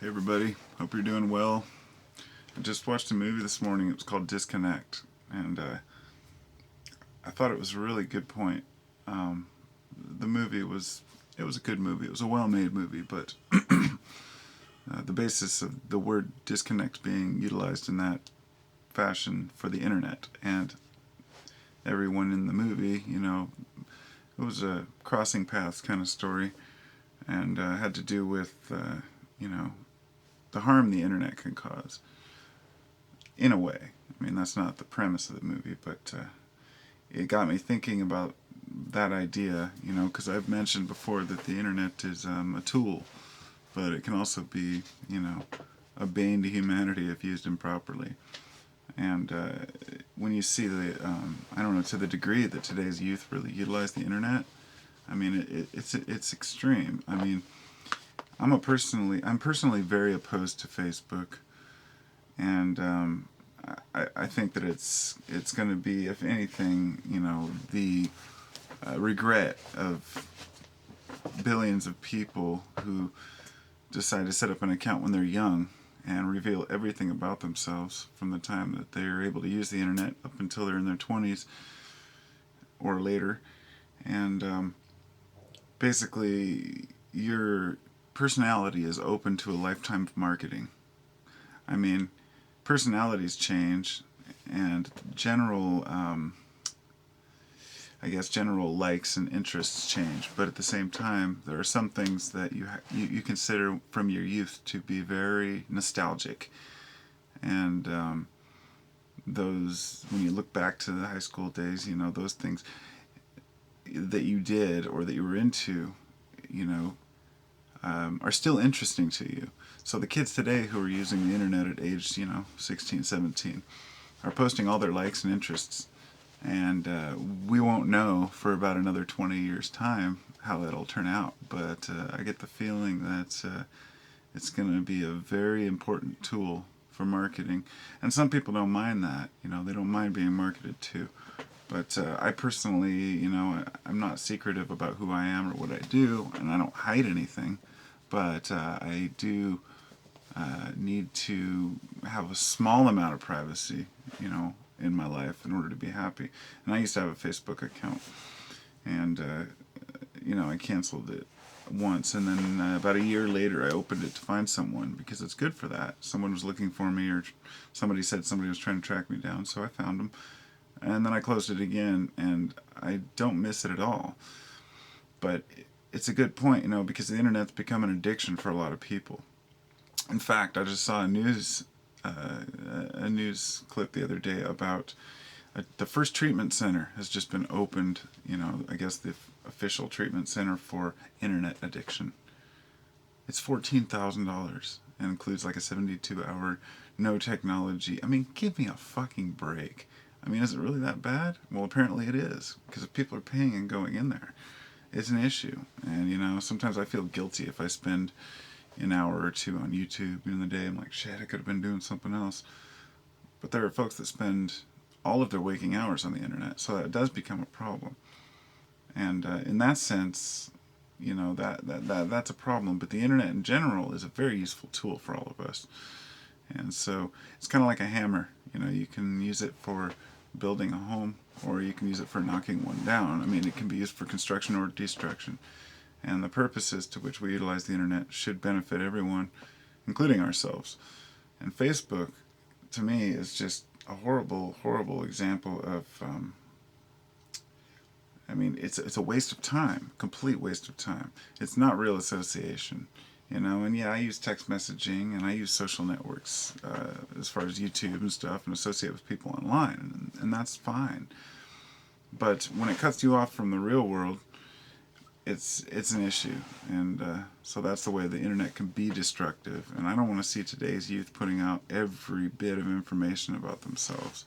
Hey everybody, hope you're doing well. I just watched a movie this morning. It was called Disconnect, and I thought it was a really good point. Um, the movie was it was a good movie. It was a well-made movie, but the basis of the word disconnect being utilized in that fashion for the internet and everyone in the movie, it was a crossing paths kind of story, and had to do with you know the harm the internet can cause in a way. I mean, that's not the premise of the movie, but it got me thinking about that idea, because I've mentioned before that the internet is a tool, but it can also be, a bane to humanity if used improperly. And when you see I don't know, to the degree that today's youth really utilize the internet, I mean, it's extreme. I mean, I'm personally very opposed to Facebook, and I think that it's going to be, if anything, the regret of billions of people who decide to set up an account when they're young and reveal everything about themselves from the time that they're able to use the internet up until they're in their 20s or later. And basically, your personality is open to a lifetime of marketing. I mean, personalities change, and general likes and interests change. But at the same time, there are some things that you consider from your youth to be very nostalgic, and those, when you look back to the high school days, those things that you did or that you were into, you know, are still interesting to you. So the kids today who are using the internet at age, 16, 17, are posting all their likes and interests. And we won't know for about another 20 years' time how that'll turn out. But I get the feeling that it's going to be a very important tool for marketing. And some people don't mind that. They don't mind being marketed to. But I personally, I'm not secretive about who I am or what I do, and I don't hide anything. But I do need to have a small amount of privacy, in my life in order to be happy. And I used to have a Facebook account, and I canceled it once, and then about a year later I opened it to find someone, because it's good for that. Someone was looking for me, or somebody said somebody was trying to track me down, so I found them. And then I closed it again, and I don't miss it at all. But it's a good point, because the internet's become an addiction for a lot of people. In fact, I just saw a news clip the other day about the first treatment center has just been opened. I guess the official treatment center for internet addiction. It's $14,000 and includes like a 72-hour no technology. I mean, give me a fucking break. I mean, is it really that bad? Well, apparently it is, because if people are paying and going in there, it's an issue. And sometimes I feel guilty if I spend an hour or two on YouTube in the day. I'm like, shit, I could have been doing something else. But there are folks that spend all of their waking hours on the internet, so that does become a problem. And in that sense, that's a problem. But the internet in general is a very useful tool for all of us. And so it's kind of like a hammer. You can use it for building a home, or you can use it for knocking one down. I mean, it can be used for construction or destruction. And the purposes to which we utilize the internet should benefit everyone, including ourselves. And Facebook, to me, is just a horrible, horrible example of, it's a waste of time, complete waste of time. It's not real association, and yeah, I use text messaging and I use social networks as far as YouTube and stuff, and associate with people online, and that's fine. But when it cuts you off from the real world, it's an issue, and so that's the way the internet can be destructive. And I don't want to see today's youth putting out every bit of information about themselves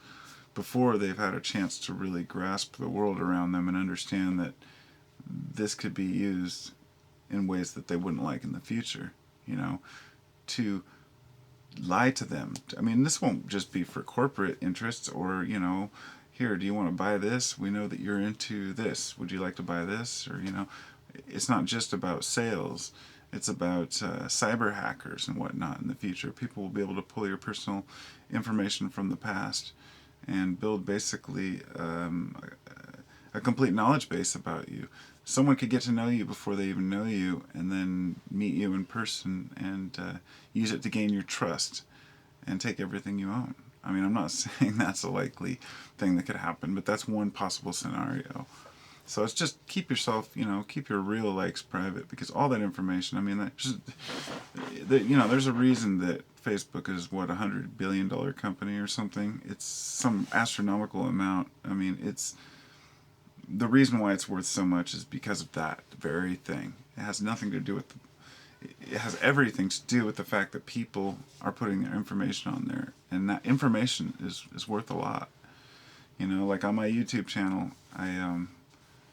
before they've had a chance to really grasp the world around them and understand that this could be used in ways that they wouldn't like in the future, to lie to them. I mean, this won't just be for corporate interests, or, here, do you want to buy this? We know that you're into this. Would you like to buy this? Or, it's not just about sales. It's about cyber hackers and whatnot in the future. People will be able to pull your personal information from the past and build basically a complete knowledge base about you. Someone could get to know you before they even know you, and then meet you in person and use it to gain your trust and take everything you own. I mean, I'm not saying that's a likely thing that could happen, but that's one possible scenario. So it's just keep yourself, keep your real likes private, because all that information, I mean, there's a reason that Facebook is, what, $100 billion company or something. It's some astronomical amount. I mean, it's the reason why it's worth so much is because of that very thing. It has nothing to do with it has everything to do with the fact that people are putting their information on there, and that information is worth a lot. Like on my YouTube channel, I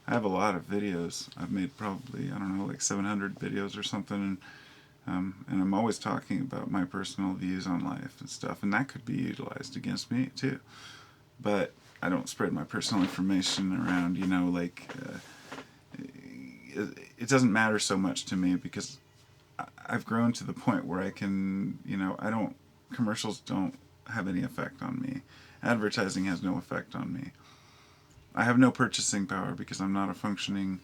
have a lot of videos. I've made probably, I don't know, like 700 videos or something, and I'm always talking about my personal views on life and stuff, and that could be utilized against me too. But I don't spread my personal information around, it doesn't matter so much to me, because I've grown to the point where I can, commercials don't have any effect on me. Advertising has no effect on me. I have no purchasing power because I'm not a functioning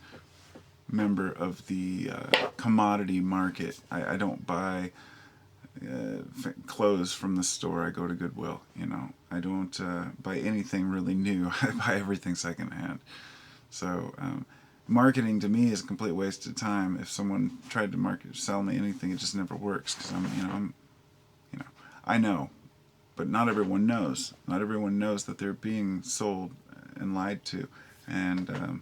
member of the commodity market. I don't buy clothes from the store. I go to Goodwill. I don't buy anything really new. I buy everything secondhand. So marketing to me is a complete waste of time. If someone tried to sell me anything, it just never works, because I know, but not everyone knows. Not everyone knows that they're being sold and lied to, and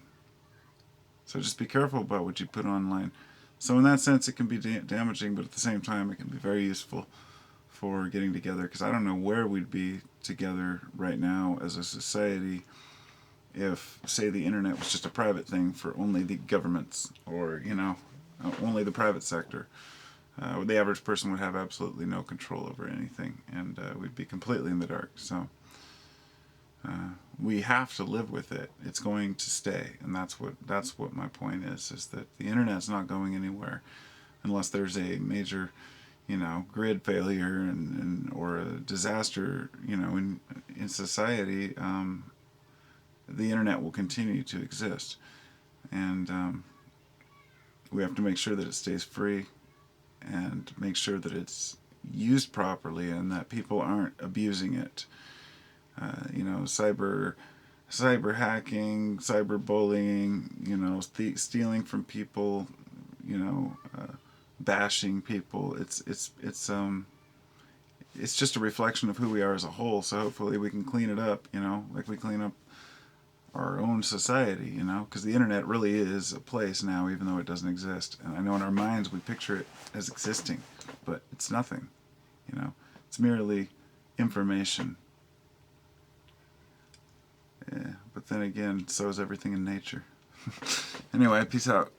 so just be careful about what you put online. So in that sense, it can be damaging, but at the same time, it can be very useful for getting together, because I don't know where we'd be together right now as a society if, say, the internet was just a private thing for only the governments, or only the private sector. The average person would have absolutely no control over anything, and we'd be completely in the dark. So we have to live with it. It's going to stay, and that's what my point is that the internet's not going anywhere unless there's a major, grid failure and or a disaster, in society. The internet will continue to exist, and we have to make sure that it stays free, and make sure that it's used properly and that people aren't abusing it. Cyber hacking, cyber bullying, stealing from people, bashing people. It's just a reflection of who we are as a whole. So hopefully we can clean it up, like we clean up our own society, because the internet really is a place now, even though it doesn't exist. And I know in our minds we picture it as existing, but it's nothing. It's merely information. Yeah, but then again, so is everything in nature. Anyway, peace out.